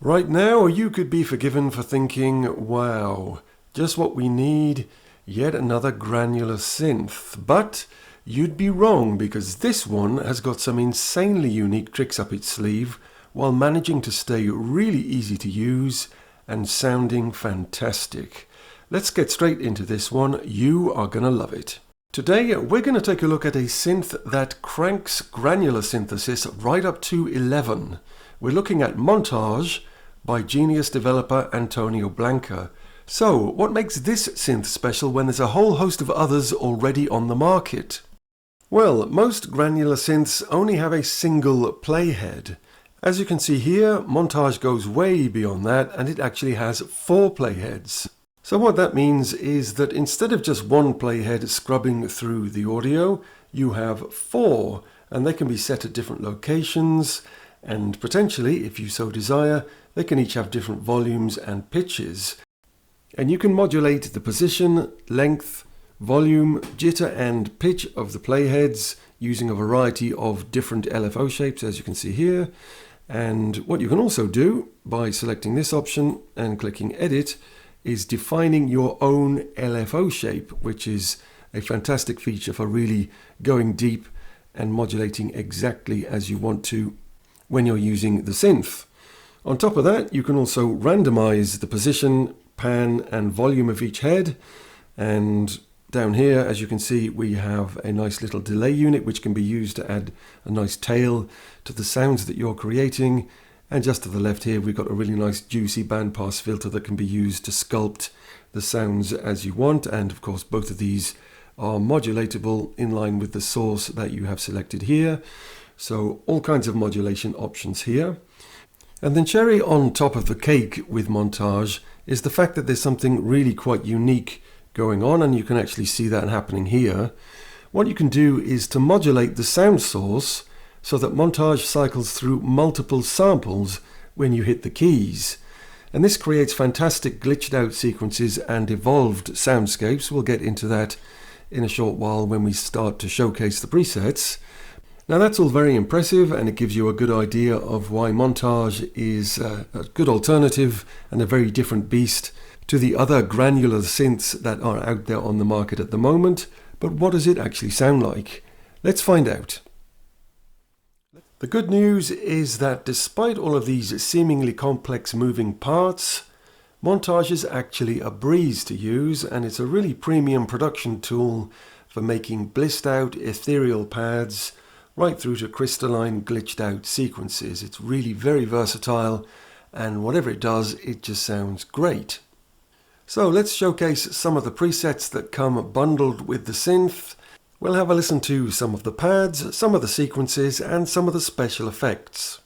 Right now, you could be forgiven for thinking, wow, just what we need, yet another granular synth. But you'd be wrong, because this one has got some insanely unique tricks up its sleeve while managing to stay really easy to use and sounding fantastic. Let's get straight into this one. You are going to love it. Today, we're going to take a look at a synth that cranks granular synthesis right up to 11. We're looking at Montage by genius developer Antonio Blanca. So, what makes this synth special when there's a whole host of others already on the market? Well, most granular synths only have a single playhead. As you can see here, Montage goes way beyond that, and it actually has 4 playheads. So what that means is that instead of just one playhead scrubbing through the audio, you have 4, and they can be set at different locations, and potentially, if you so desire, they can each have different volumes and pitches. And you can modulate the position, length, volume, jitter and pitch of the playheads using a variety of different LFO shapes, as you can see here. And what you can also do by selecting this option and clicking Edit is defining your own LFO shape, which is a fantastic feature for really going deep and modulating exactly as you want to when you're using the synth. On top of that, you can also randomize the position, pan and volume of each head. And down here, as you can see, we have a nice little delay unit which can be used to add a nice tail to the sounds that you're creating. And just to the left here, we've got a really nice juicy bandpass filter that can be used to sculpt the sounds as you want. And of course, both of these are modulatable in line with the source that you have selected here. So all kinds of modulation options here. And then cherry on top of the cake with Montage is the fact that there's something really quite unique going on, and you can actually see that happening here. What you can do is to modulate the sound source so that Montage cycles through multiple samples when you hit the keys. And this creates fantastic glitched out sequences and evolved soundscapes. We'll get into that in a short while when we start to showcase the presets. Now that's all very impressive, and it gives you a good idea of why Montage is a good alternative and a very different beast to the other granular synths that are out there on the market at the moment. But what does it actually sound like? Let's find out. The good news is that despite all of these seemingly complex moving parts, Montage is actually a breeze to use, and it's a really premium production tool for making blissed out ethereal pads right through to crystalline glitched out sequences. It's really very versatile, and whatever it does, it just sounds great. So let's showcase some of the presets that come bundled with the synth. We'll have a listen to some of the pads, some of the sequences, and some of the special effects.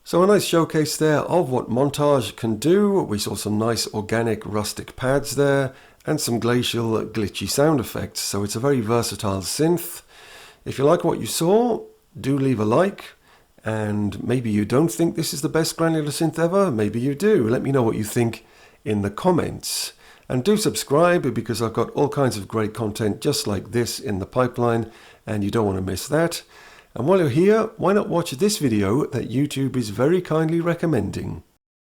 So a nice showcase there of what Montage can do. We saw some nice organic rustic pads there and some glacial glitchy sound effects. So it's a very versatile synth. If you like what you saw, do leave a like. And maybe you don't think this is the best granular synth ever. Maybe you do. Let me know what you think in the comments. And do subscribe because I've got all kinds of great content just like this in the pipeline and you don't want to miss that. And while you're here, why not watch this video that YouTube is very kindly recommending.